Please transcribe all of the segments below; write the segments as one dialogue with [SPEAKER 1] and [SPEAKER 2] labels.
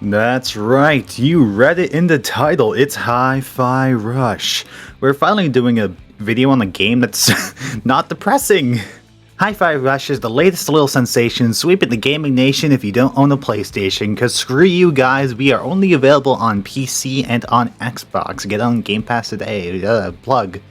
[SPEAKER 1] That's right, you read it in the title, it's Hi-Fi Rush. We're finally doing a video on a game that's not depressing. Hi-Fi Rush is the latest little sensation sweeping the gaming nation if you don't own a PlayStation, cause screw you guys, we are only available on PC and on Xbox. Get on Game Pass today, plug.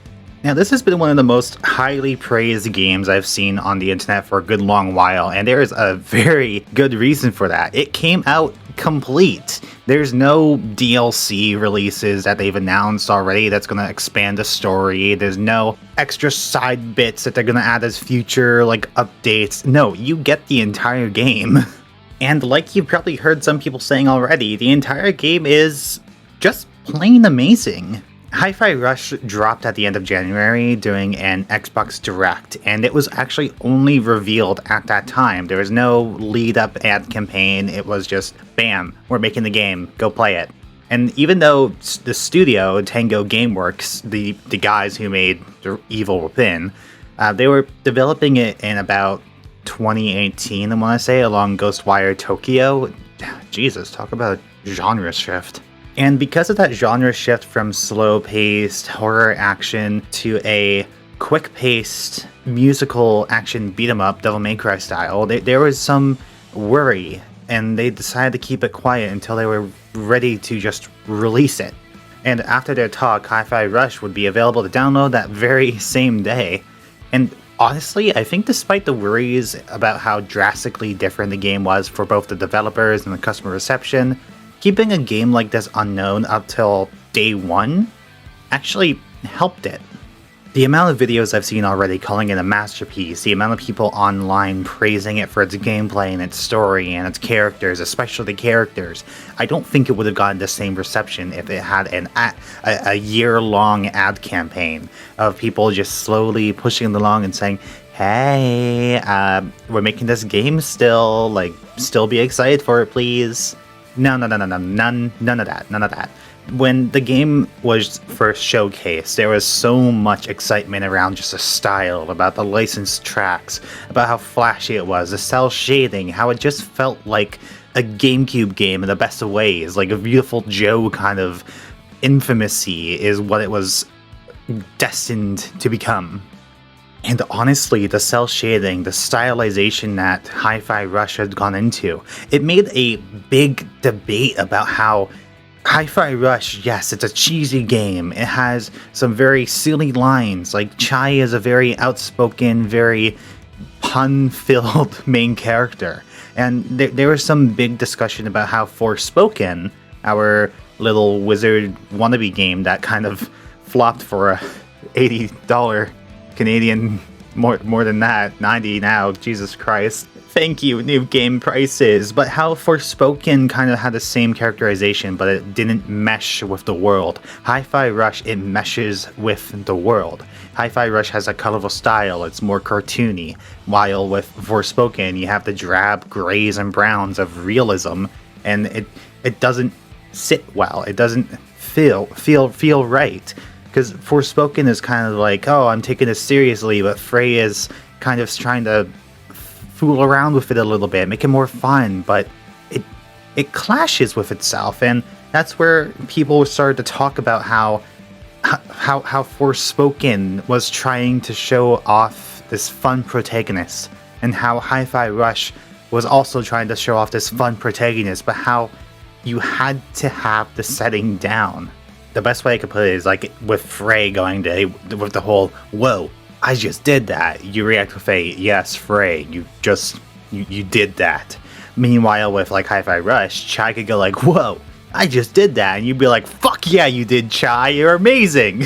[SPEAKER 1] Now this has been one of the most highly praised games I've seen on the internet for a good long while, and there is a very good reason for that. It came out complete. There's no DLC releases that they've announced already that's going to expand the story. There's no extra side bits that they're going to add as future updates. No, you get the entire game. And like you've probably heard some people saying already, the entire game is just plain amazing. Hi-Fi Rush dropped at the end of January during an Xbox Direct, and it was actually only revealed at that time. There was no lead-up ad campaign, it was just, bam, we're making the game, go play it. And even though the studio, Tango Gameworks, the guys who made The Evil Within, they were developing it in about 2018, I want to say, along Ghostwire Tokyo. Jesus, talk about a genre shift. And because of that genre shift from slow-paced horror action to a quick-paced musical action beat-em-up Devil May Cry style, there was some worry, and they decided to keep it quiet until they were ready to just release it. And after their talk, Hi-Fi Rush would be available to download that very same day. And honestly, I think despite the worries about how drastically different the game was for both the developers and the customer reception, keeping a game like this unknown up till day one actually helped it. The amount of videos I've seen already calling it a masterpiece, the amount of people online praising it for its gameplay and its story and its characters, especially the characters, I don't think it would have gotten the same reception if it had a year-long ad campaign of people just slowly pushing it along and saying, hey, we're making this game still, still be excited for it, please. No, none of that. When the game was first showcased, there was so much excitement around just the style, about the licensed tracks, about how flashy it was, the cell shading, how it just felt like a GameCube game in the best of ways, like a Beautiful Joe kind of infamousy is what it was destined to become. And honestly, the cell shading, the stylization that Hi-Fi Rush had gone into, it made a big debate about how Hi-Fi Rush, yes, it's a cheesy game. It has some very silly lines, like Chai is a very outspoken, very pun-filled main character. And there was some big discussion about how Forspoken, our little wizard wannabe game that kind of flopped for a $80 Canadian, more than that, 90 now, Jesus Christ. Thank you, new game prices. But how Forspoken kind of had the same characterization, but it didn't mesh with the world. Hi-Fi Rush, it meshes with the world. Hi-Fi Rush has a colorful style, it's more cartoony, while with Forspoken, you have the drab grays and browns of realism, and it doesn't sit well, it doesn't feel right. Because Forspoken is kind of like, oh, I'm taking this seriously, but Frey is kind of trying to fool around with it a little bit, make it more fun, but it clashes with itself, and that's where people started to talk about how Forspoken was trying to show off this fun protagonist, and how Hi-Fi Rush was also trying to show off this fun protagonist, but how you had to have the setting down. The best way I could put it is like with Frey with the whole, whoa, I just did that. You react with a, yes, Frey, you did that. Meanwhile, with Hi-Fi Rush, Chai could go like, whoa, I just did that. And you'd be like, fuck yeah, you did, Chai, you're amazing.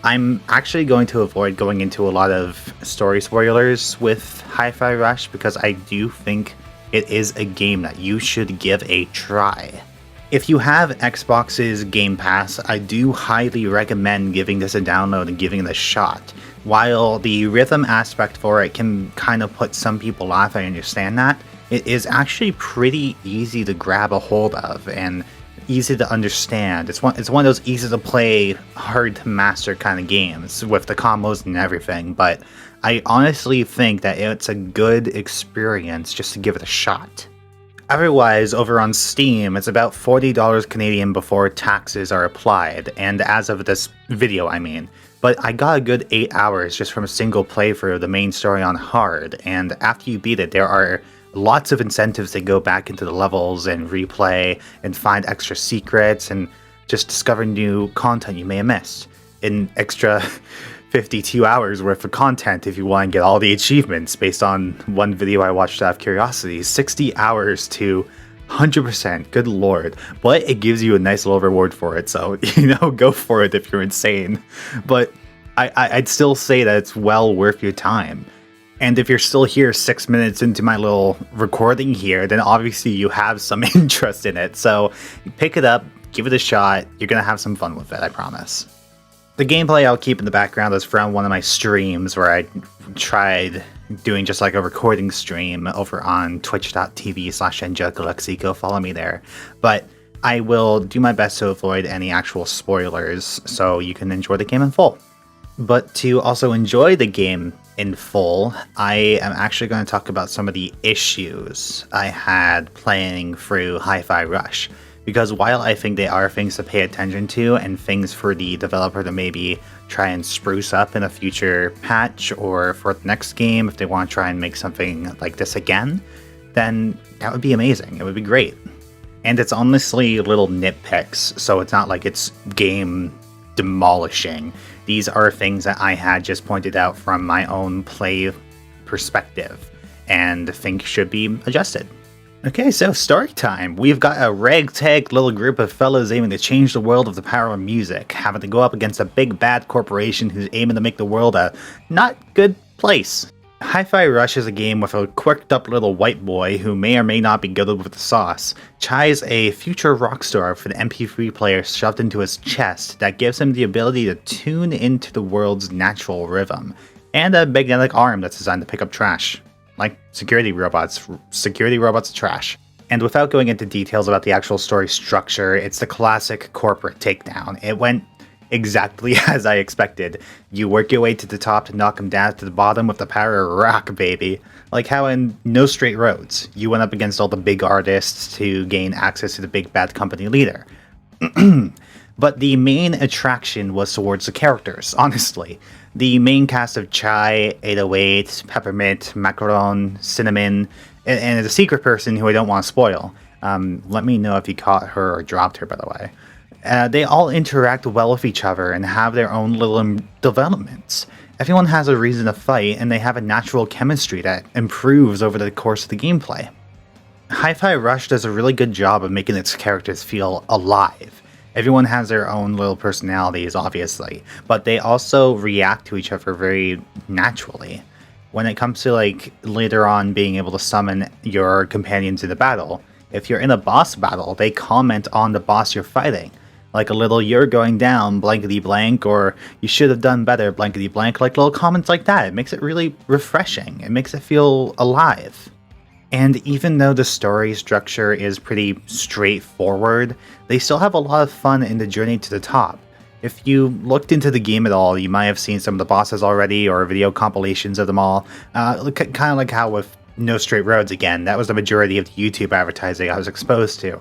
[SPEAKER 1] I'm actually going to avoid going into a lot of story spoilers with Hi-Fi Rush because I do think it is a game that you should give a try. If you have Xbox's Game Pass, I do highly recommend giving this a download and giving it a shot. While the rhythm aspect for it can kind of put some people off, I understand that, it is actually pretty easy to grab a hold of and easy to understand. It's one of those easy to play, hard to master kind of games with the combos and everything, but I honestly think that it's a good experience just to give it a shot. Otherwise, over on Steam, it's about $40 Canadian before taxes are applied, and as of this video, I mean. But I got a good 8 hours just from a single playthrough of the main story on hard, and after you beat it, there are lots of incentives to go back into the levels and replay and find extra secrets and just discover new content you may have missed. An extra 52 hours worth of content if you want to get all the achievements based on one video I watched out of curiosity. 60 hours to 100%, good lord. But it gives you a nice little reward for it, so, go for it if you're insane. But I'd still say that it's well worth your time. And if you're still here 6 minutes into my little recording here, then obviously you have some interest in it. So pick it up, give it a shot, you're gonna have some fun with it, I promise. The gameplay I'll keep in the background is from one of my streams where I tried doing just like a recording stream over on twitch.tv/AngelicaLexi. Go follow me there. But I will do my best to avoid any actual spoilers so you can enjoy the game in full. But to also enjoy the game in full, I am actually going to talk about some of the issues I had playing through Hi-Fi Rush. Because while I think they are things to pay attention to and things for the developer to maybe try and spruce up in a future patch or for the next game if they want to try and make something like this again, then that would be amazing. It would be great. And it's honestly little nitpicks, so it's not like it's game demolishing. These are things that I had just pointed out from my own play perspective and think should be adjusted. Okay, so story time. We've got a ragtag little group of fellas aiming to change the world of the power of music, having to go up against a big bad corporation who's aiming to make the world a not good place. Hi-Fi Rush is a game with a quirked up little white boy who may or may not be good with the sauce. Chai's a future rock star with an MP3 player shoved into his chest that gives him the ability to tune into the world's natural rhythm, and a magnetic arm that's designed to pick up trash. Like security robots trash. And without going into details about the actual story structure, it's the classic corporate takedown. It went exactly as I expected. You work your way to the top to knock them down to the bottom with the power of rock, baby. Like how in No Straight Roads, you went up against all the big artists to gain access to the big bad company leader. But the main attraction was towards the characters, honestly. The main cast of Chai, 808, Peppermint, Macaron, Cinnamon, and a secret person who I don't want to spoil. Let me know if you caught her or dropped her, by the way. They all interact well with each other and have their own little developments. Everyone has a reason to fight, and they have a natural chemistry that improves over the course of the gameplay. Hi-Fi Rush does a really good job of making its characters feel alive. Everyone has their own little personalities, obviously, but they also react to each other very naturally. When it comes to, like, later on being able to summon your companions in the battle, if you're in a boss battle, they comment on the boss you're fighting. Like a little, you're going down, blankety blank, or you should have done better, blankety blank, like little comments like that. It makes it really refreshing. It makes it feel alive. And even though the story structure is pretty straightforward, they still have a lot of fun in the journey to the top. If you looked into the game at all, you might have seen some of the bosses already, or video compilations of them all. Kind of like how with No Straight Roads again, that was the majority of the YouTube advertising I was exposed to.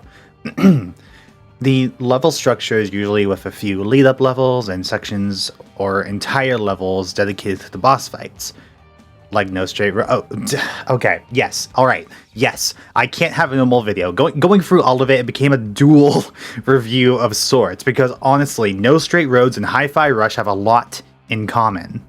[SPEAKER 1] The level structure is usually with a few lead-up levels and sections or entire levels dedicated to the boss fights. Like No Straight Road. Oh, okay. Yes. All right. Yes. I can't have a normal video. Going through all of it, it became a dual review of sorts because honestly, No Straight Roads and Hi-Fi Rush have a lot in common.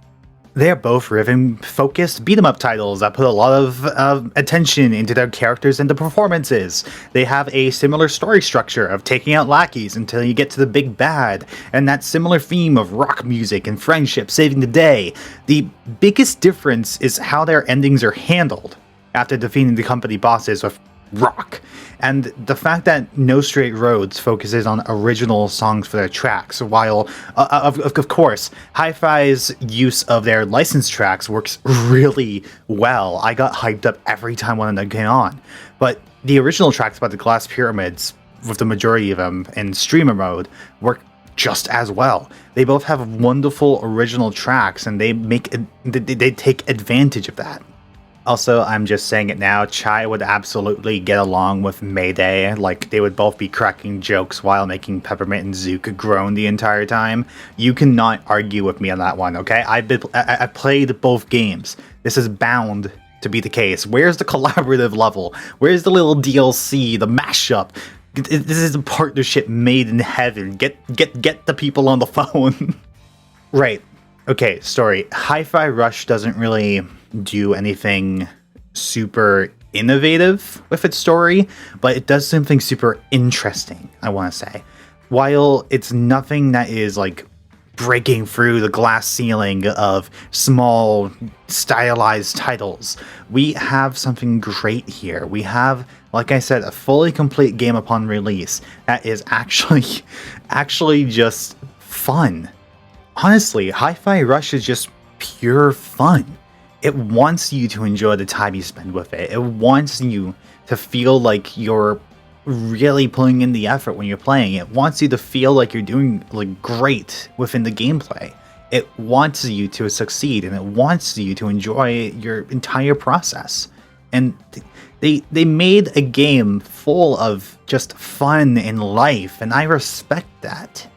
[SPEAKER 1] They are both rhythm-focused beat-em-up titles that put a lot of attention into their characters and the performances. They have a similar story structure of taking out lackeys until you get to the big bad, and that similar theme of rock music and friendship saving the day. The biggest difference is how their endings are handled after defeating the company bosses with rock. And the fact that No Straight Roads focuses on original songs for their tracks, while, of course, Hi-Fi's use of their licensed tracks works really well. I got hyped up every time one of them came on. But the original tracks by the Glass Pyramids, with the majority of them in streamer mode, work just as well. They both have wonderful original tracks, and they take advantage of that. Also, I'm just saying it now, Chai would absolutely get along with Mayday. Like, they would both be cracking jokes while making Peppermint and Zook groan the entire time. You cannot argue with me on that one, okay? I played both games. This is bound to be the case. Where's the collaborative level? Where's the little DLC, the mashup? This is a partnership made in heaven. Get the people on the phone. Right. Okay, story. Hi-Fi Rush doesn't really do anything super innovative with its story, but it does something super interesting, I want to say. While it's nothing that is like breaking through the glass ceiling of small stylized titles, we have something great here. We have, like I said, a fully complete game upon release that is actually just fun. Honestly, Hi-Fi Rush is just pure fun. It wants you to enjoy the time you spend with it. It wants you to feel like you're really putting in the effort when you're playing. It wants you to feel like you're doing like great within the gameplay. It wants you to succeed, and it wants you to enjoy your entire process. And they made a game full of just fun and life, and I respect that.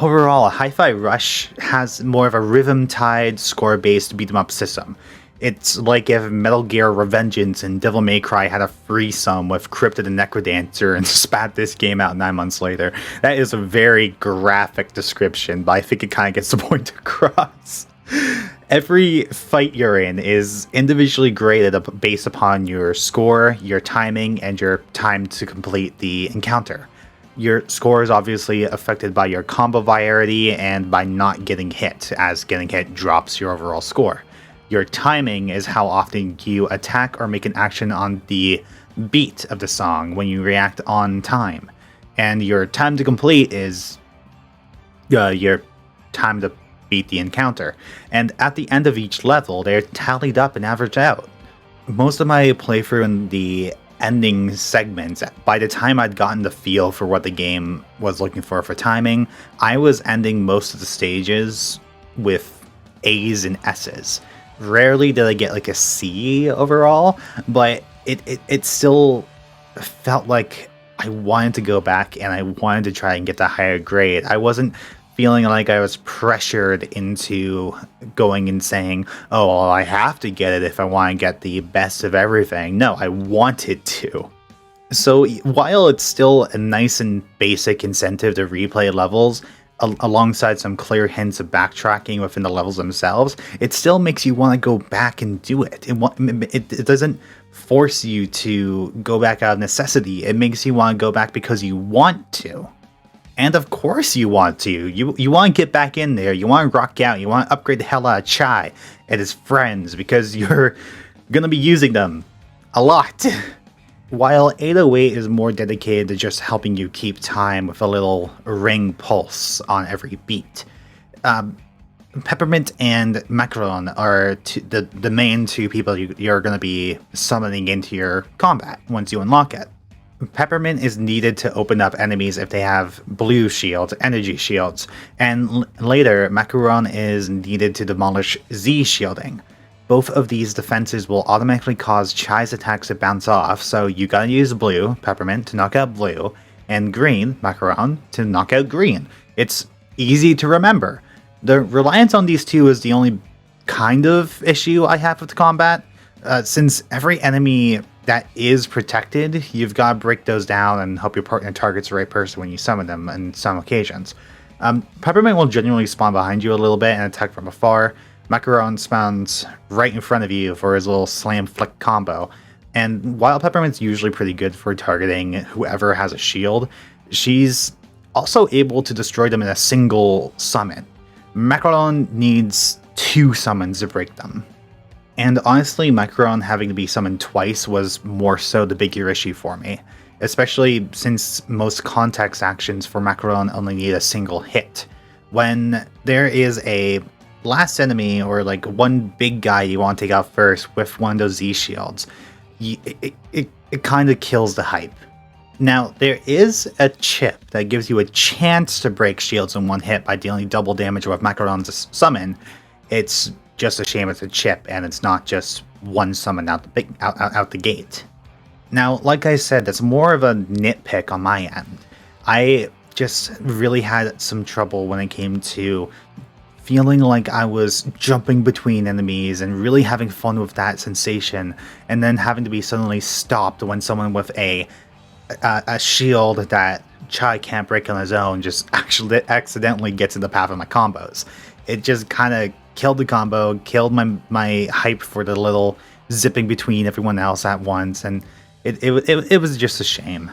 [SPEAKER 1] Overall, Hi-Fi Rush has more of a rhythm-tied, score-based beat-em-up system. It's like if Metal Gear Revengeance and Devil May Cry had a threesome with Cryptid and Necrodancer and spat this game out 9 months later. That is a very graphic description, but I think it kind of gets the point across. Every fight you're in is individually graded based upon your score, your timing, and your time to complete the encounter. Your score is obviously affected by your combo variety and by not getting hit, as getting hit drops your overall score. Your timing is how often you attack or make an action on the beat of the song when you react on time. And your time to complete is your time to beat the encounter. And at the end of each level, they're tallied up and averaged out. Most of my playthrough in the ending segments, by the time I'd gotten the feel for what the game was looking for timing, I was ending most of the stages with A's and S's. Rarely did I get like a C overall, but it still felt like I wanted to go back and I wanted to try and get the higher grade. I wasn't feeling like I was pressured into going and saying, oh, well, I have to get it if I want to get the best of everything. No, I wanted to. So while it's still a nice and basic incentive to replay levels, alongside some clear hints of backtracking within the levels themselves, it still makes you want to go back and do it. It doesn't force you to go back out of necessity. It makes you want to go back because you want to. And of course you want to. You want to get back in there. You want to rock out. You want to upgrade the hell out of Chai and his friends because you're going to be using them a lot. While 808 is more dedicated to just helping you keep time with a little ring pulse on every beat, Peppermint and Macaron are the main two people you're going to be summoning into your combat once you unlock it. Peppermint is needed to open up enemies if they have blue shields, energy shields, and later Macaron is needed to demolish Z shielding. Both of these defenses will automatically cause Chai's attacks to bounce off, so you gotta use blue, Peppermint, to knock out blue, and green, Macaron, to knock out green. It's easy to remember. The reliance on these two is the only kind of issue I have with the combat. Since every enemy that is protected, you've got to break those down and hope your partner targets the right person when you summon them on some occasions. Peppermint will genuinely spawn behind you a little bit and attack from afar. Macaron spawns right in front of you for his little slam flick combo. And while Peppermint's usually pretty good for targeting whoever has a shield, she's also able to destroy them in a single summon. Macaron needs 2 summons to break them. And honestly, Macaron having to be summoned twice was more so the bigger issue for me, especially since most context actions for Macaron only need a single hit. When there is a last enemy or like one big guy you want to take out first with one of those Z shields, it kind of kills the hype. Now, there is a chip that gives you a chance to break shields in one hit by dealing double damage with Macaron's summon. It's just a shame it's a chip and it's not just one summon out the gate. Now, like I said, that's more of a nitpick on my end. I just really had some trouble when it came to feeling like I was jumping between enemies and really having fun with that sensation, and then having to be suddenly stopped when someone with a shield that Chai can't break on his own just actually accidentally gets in the path of my combos. It just kind of killed the combo, killed my hype for the little zipping between everyone else at once, and it was just a shame.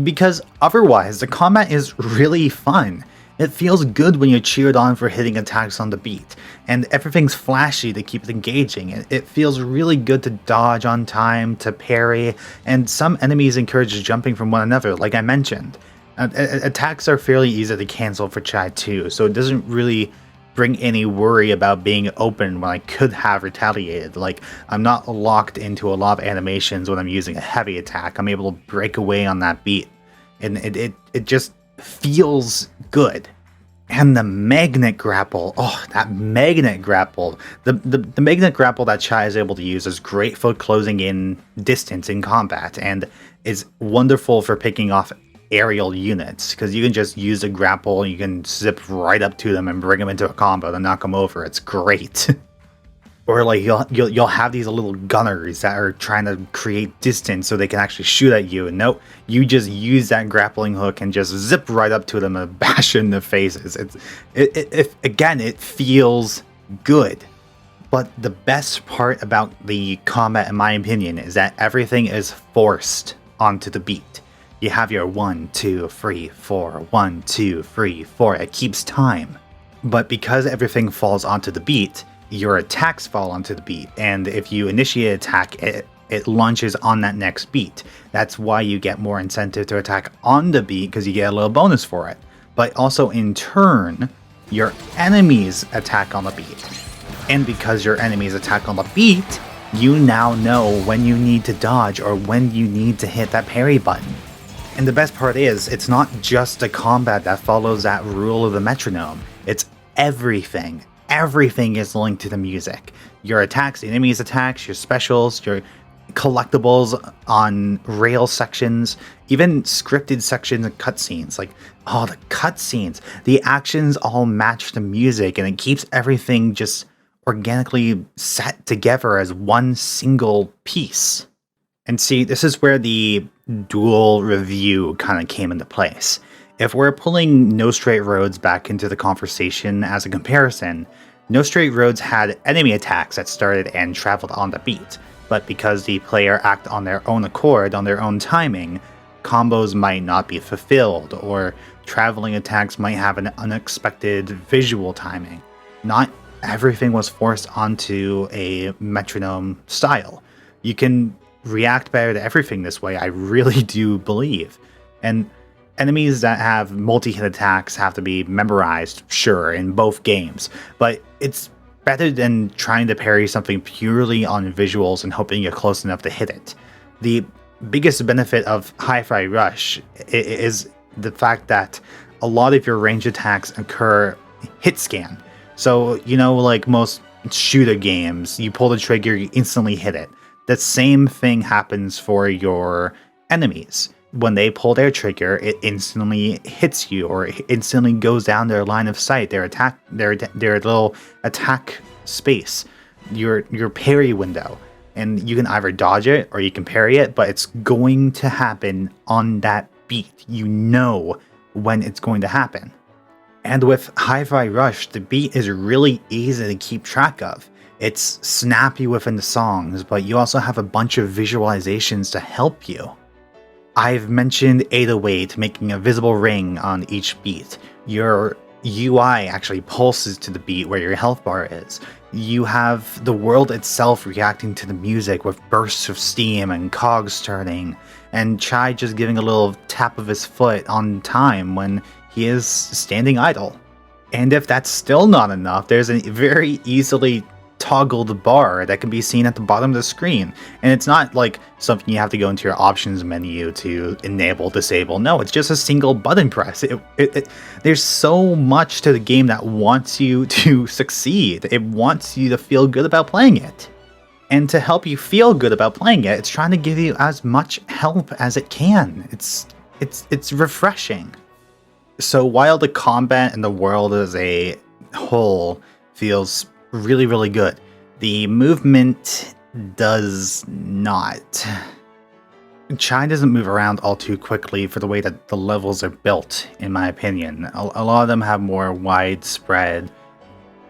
[SPEAKER 1] Because otherwise, the combat is really fun. It feels good when you're cheered on for hitting attacks on the beat, and everything's flashy to keep it engaging. It feels really good to dodge on time, to parry, and some enemies encourage jumping from one another, like I mentioned. Attacks are fairly easy to cancel for Chai too, so it doesn't really bring any worry about being open when I could have retaliated. Like, I'm not locked into a lot of animations when I'm using a heavy attack. I'm able to break away on that beat, and it just feels good. And the magnet grapple, that magnet grapple. The magnet grapple that Chai is able to use is great for closing in distance in combat, and is wonderful for picking off aerial units, because you can just use a grapple, you can zip right up to them and bring them into a combo to knock them over. It's great. Or like you'll have these little gunners that are trying to create distance so they can actually shoot at you, and nope, you just use that grappling hook and just zip right up to them and bash in the faces. It feels good. But the best part about the combat, in my opinion, is that everything is forced onto the beat. You have your 1, 2, 3, 4, 1, 2, 3, 4. It keeps time. But because everything falls onto the beat, your attacks fall onto the beat, and if you initiate an attack, it launches on that next beat. That's why you get more incentive to attack on the beat, because you get a little bonus for it. But also in turn, your enemies attack on the beat. And because your enemies attack on the beat, you now know when you need to dodge or when you need to hit that parry button. And the best part is, it's not just a combat that follows that rule of the metronome. It's everything. Everything is linked to the music. Your attacks, the enemies' attacks, your specials, your collectibles on rail sections, even scripted sections and cutscenes. Like, the cutscenes. The actions all match the music, and it keeps everything just organically set together as one single piece. And see, this is where the dual review kind of came into place. If we're pulling No Straight Roads back into the conversation as a comparison, No Straight Roads had enemy attacks that started and traveled on the beat, but because the player acted on their own accord, on their own timing, combos might not be fulfilled, or traveling attacks might have an unexpected visual timing. Not everything was forced onto a metronome style. You can react better to everything this way, I really do believe. And enemies that have multi-hit attacks have to be memorized, sure, in both games, but it's better than trying to parry something purely on visuals and hoping you're close enough to hit it. The biggest benefit of Hi-Fi Rush is the fact that a lot of your range attacks occur hit scan. So, like most shooter games, you pull the trigger, you instantly hit it. The same thing happens for your enemies. When they pull their trigger, it instantly hits you, or it instantly goes down their line of sight, their little attack space, your parry window. And you can either dodge it or you can parry it, but it's going to happen on that beat. You know when it's going to happen. And with Hi-Fi Rush, the beat is really easy to keep track of. It's snappy within the songs, but you also have a bunch of visualizations to help you. I've mentioned 808 making a visible ring on each beat. Your UI actually pulses to the beat where your health bar is. You have the world itself reacting to the music with bursts of steam and cogs turning, and Chai just giving a little tap of his foot on time when he is standing idle. And if that's still not enough, there's a very easily toggled bar that can be seen at the bottom of the screen, and it's not like something you have to go into your options menu to enable, disable. No, it's just a single button press. There's so much to the game that wants you to succeed. It wants you to feel good about playing it. And to help you feel good about playing it, it's trying to give you as much help as it can. It's refreshing. So while the combat and the world as a whole feels really, really good, the movement does not. Chai doesn't move around all too quickly for the way that the levels are built, in my opinion. A lot of them have more widespread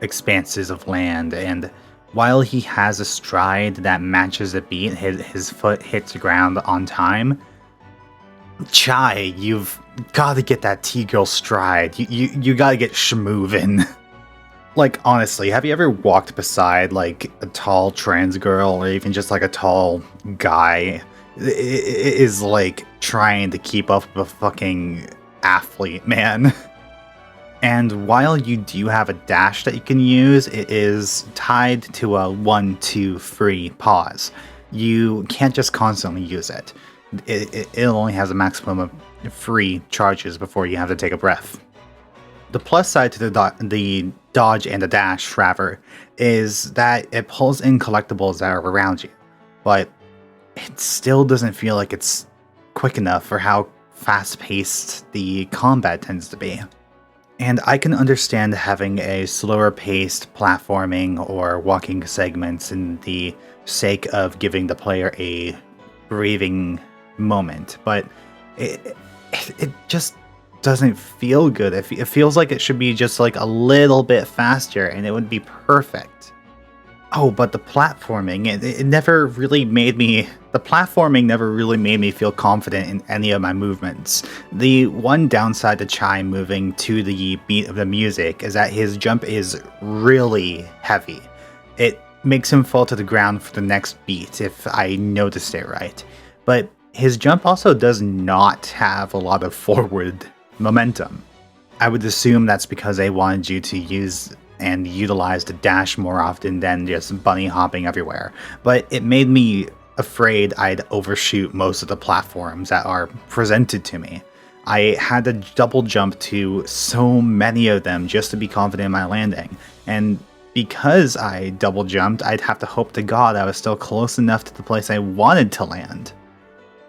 [SPEAKER 1] expanses of land, and while he has a stride that matches the beat, his foot hits the ground on time. Chai, you've got to get that T-girl stride. You got to get schmovin'. Like, honestly, have you ever walked beside, like, a tall trans girl, or even just, like, a tall guy is, like, trying to keep up with a fucking athlete, man? And while you do have a dash that you can use, it is tied to a 1-2 free pause. You can't just constantly use it. It only has a maximum of 3 charges before you have to take a breath. The plus side to the dodge and the dash, rather, is that it pulls in collectibles that are around you, but it still doesn't feel like it's quick enough for how fast-paced the combat tends to be. And I can understand having a slower paced platforming or walking segments in the sake of giving the player a breathing moment, but it just doesn't feel good. It feels like it should be just like a little bit faster and it would be perfect. Oh, but the platforming, it never really made me... The platforming never really made me feel confident in any of my movements. The one downside to Chai moving to the beat of the music is that his jump is really heavy. It makes him fall to the ground for the next beat, if I noticed it right. But his jump also does not have a lot of forward momentum. I would assume that's because they wanted you to use and utilize the dash more often than just bunny hopping everywhere. But it made me afraid I'd overshoot most of the platforms that are presented to me. I had to double jump to so many of them just to be confident in my landing. And because I double jumped, I'd have to hope to God I was still close enough to the place I wanted to land.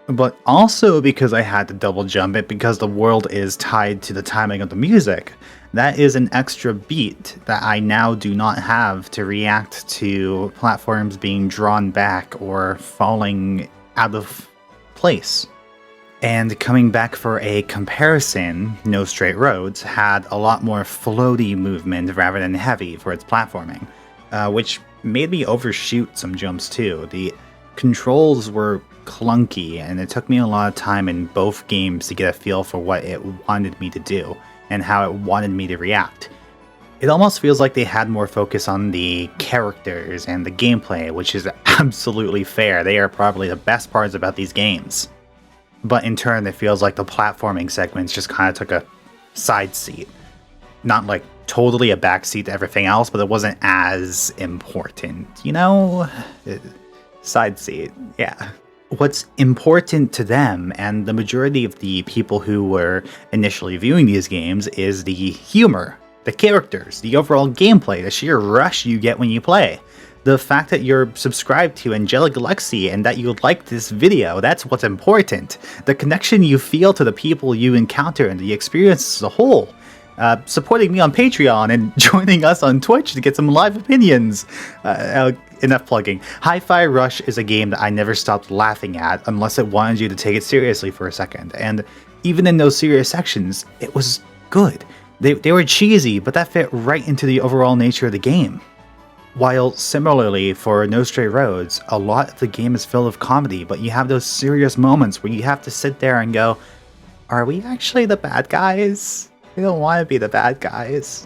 [SPEAKER 1] But also because I had to double jump it because the world is tied to the timing of the music. That is an extra beat that I now do not have to react to platforms being drawn back or falling out of place. And coming back for a comparison, No Straight Roads had a lot more floaty movement rather than heavy for its platforming, which made me overshoot some jumps too. The controls were clunky, and it took me a lot of time in both games to get a feel for what it wanted me to do and how it wanted me to react. It almost feels like they had more focus on the characters and the gameplay, which is absolutely fair. They are probably the best parts about these games. But in turn, it feels like the platforming segments just kind of took a side seat. Not like totally a backseat to everything else, but it wasn't as important, you know? Side seat, yeah. What's important to them, and the majority of the people who were initially viewing these games, is the humor, the characters, the overall gameplay, the sheer rush you get when you play. The fact that you're subscribed to Angelic Lexi and that you like this video, that's what's important. The connection you feel to the people you encounter and the experience as a whole. Supporting me on Patreon and joining us on Twitch to get some live opinions. Enough plugging. Hi-Fi Rush is a game that I never stopped laughing at unless it wanted you to take it seriously for a second. And even in those serious sections, it was good. They were cheesy, but that fit right into the overall nature of the game. While similarly for No Straight Roads, a lot of the game is filled with comedy, but you have those serious moments where you have to sit there and go, are we actually the bad guys? We don't want to be the bad guys.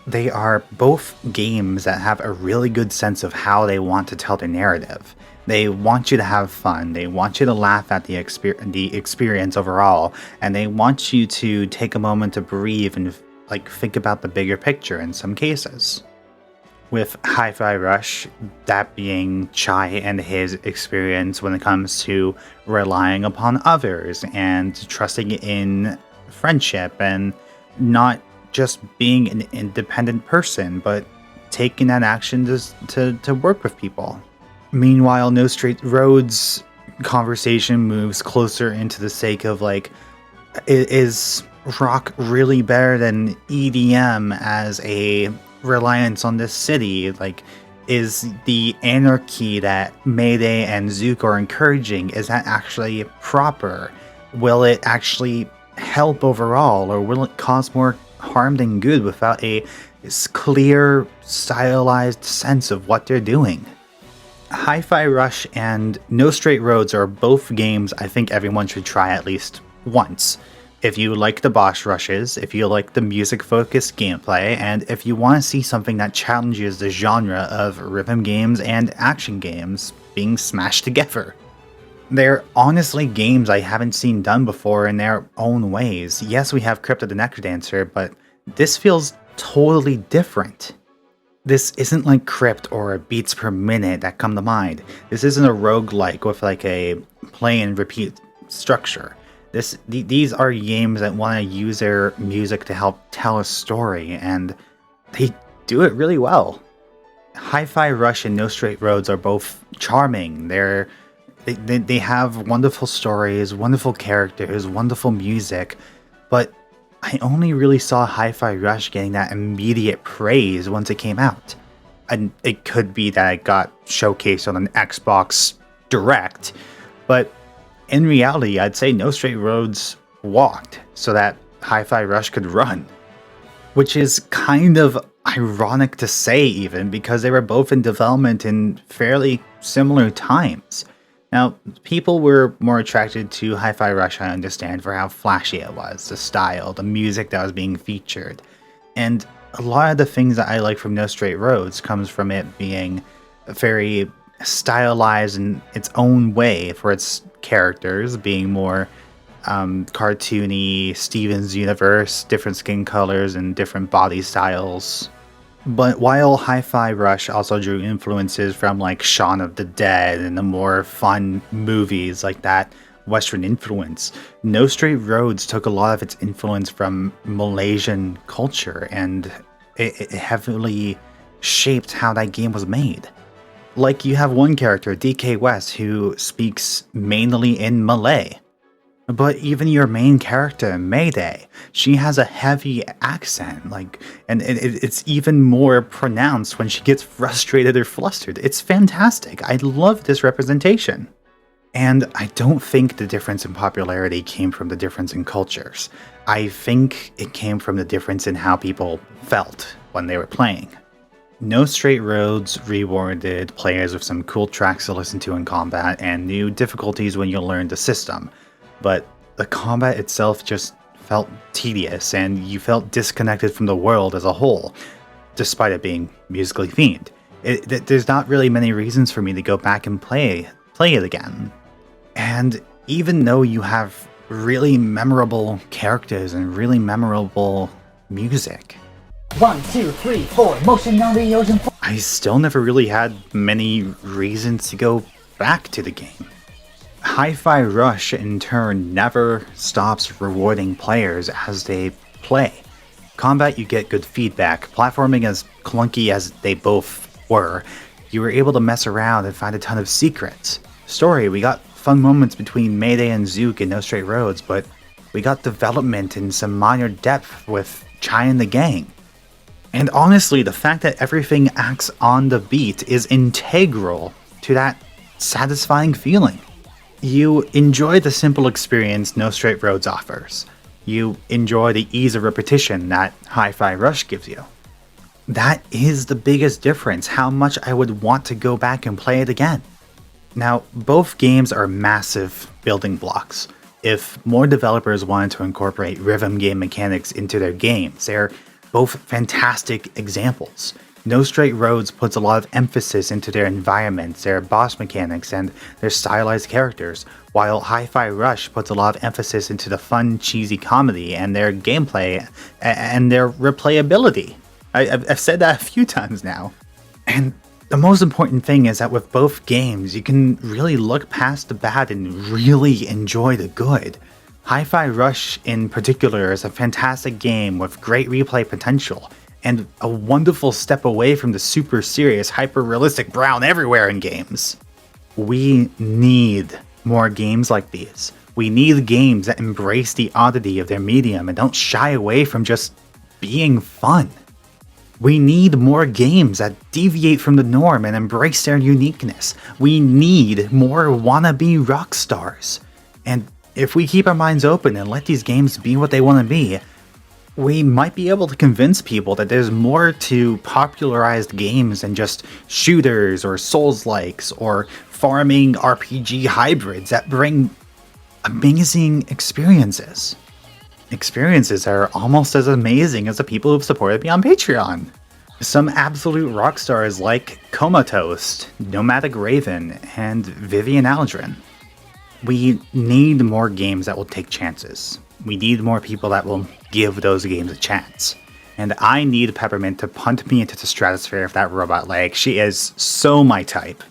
[SPEAKER 1] They are both games that have a really good sense of how they want to tell their narrative. They want you to have fun, they want you to laugh at the experience overall, and they want you to take a moment to breathe and think about the bigger picture in some cases. With Hi-Fi Rush, that being Chai and his experience when it comes to relying upon others and trusting in friendship and not just being an independent person, but taking that action to work with people. Meanwhile, No Straight Road's conversation moves closer into the sake of like, is rock really better than EDM as a reliance on this city? Like, is the anarchy that Mayday and Zook are encouraging, is that actually proper? Will it actually help overall, or will it cause more harm than good without a clear, stylized sense of what they're doing? Hi-Fi Rush and No Straight Roads are both games I think everyone should try at least once. If you like the boss rushes, if you like the music-focused gameplay, and if you want to see something that challenges the genre of rhythm games and action games being smashed together. They're honestly games I haven't seen done before in their own ways. Yes, we have Crypt of the Necrodancer, but this feels totally different. This isn't like Crypt or beats per minute that come to mind. This isn't a roguelike with like a play and repeat structure. These are games that want to use their music to help tell a story, and they do it really well. Hi-Fi Rush and No Straight Roads are both charming. They have wonderful stories, wonderful characters, wonderful music, but I only really saw Hi-Fi Rush getting that immediate praise once it came out. And it could be that it got showcased on an Xbox Direct, but in reality, I'd say No Straight Roads walked so that Hi-Fi Rush could run. Which is kind of ironic to say even, because they were both in development in fairly similar times. Now, people were more attracted to Hi-Fi Rush, I understand, for how flashy it was, the style, the music that was being featured. And a lot of the things that I like from No Straight Roads comes from it being very stylized in its own way for its characters, being more cartoony, Steven's Universe, different skin colors and different body styles. But while Hi-Fi Rush also drew influences from like Shaun of the Dead and the more fun movies like that Western influence, No Straight Roads took a lot of its influence from Malaysian culture, and it heavily shaped how that game was made. Like, you have one character, DK West, who speaks mainly in Malay. But even your main character, Mayday, she has a heavy accent, and it's even more pronounced when she gets frustrated or flustered. It's fantastic. I love this representation. And I don't think the difference in popularity came from the difference in cultures. I think it came from the difference in how people felt when they were playing. No Straight Roads rewarded players with some cool tracks to listen to in combat and new difficulties when you learned the system. But the combat itself just felt tedious, and you felt disconnected from the world as a whole, despite it being musically themed. There's not really many reasons for me to go back and play it again. And even though you have really memorable characters and really memorable music,
[SPEAKER 2] 1, 2, 3, 4, motion on the ocean.
[SPEAKER 1] I still never really had many reasons to go back to the game. Hi-Fi Rush, in turn, never stops rewarding players as they play. Combat, you get good feedback. Platforming, as clunky as they both were, you were able to mess around and find a ton of secrets. Story, we got fun moments between Mayday and Zook in No Straight Roads, but we got development and some minor depth with Chai and the gang. And honestly, the fact that everything acts on the beat is integral to that satisfying feeling. You enjoy the simple experience No Straight Roads offers. You enjoy the ease of repetition that Hi-Fi Rush gives you. That is the biggest difference, how much I would want to go back and play it again. Now, both games are massive building blocks. If more developers wanted to incorporate rhythm game mechanics into their games, they're both fantastic examples. No Straight Roads puts a lot of emphasis into their environments, their boss mechanics, and their stylized characters, while Hi-Fi Rush puts a lot of emphasis into the fun, cheesy comedy and their gameplay and their replayability. I've said that a few times now. And the most important thing is that with both games, you can really look past the bad and really enjoy the good. Hi-Fi Rush in particular is a fantastic game with great replay potential, and a wonderful step away from the super serious, hyper-realistic brown everywhere in games. We need more games like these. We need games that embrace the oddity of their medium and don't shy away from just being fun. We need more games that deviate from the norm and embrace their uniqueness. We need more wannabe rock stars. And if we keep our minds open and let these games be what they want to be, we might be able to convince people that there's more to popularized games than just shooters or Souls-likes or farming RPG hybrids that bring amazing experiences. Experiences that are almost as amazing as the people who've supported me on Patreon. Some absolute rock stars like Comatose, Nomadic Raven, and Vivian Aldrin. We need more games that will take chances. We need more people that will give those games a chance. And I need Peppermint to punt me into the stratosphere of that robot leg. She is so my type.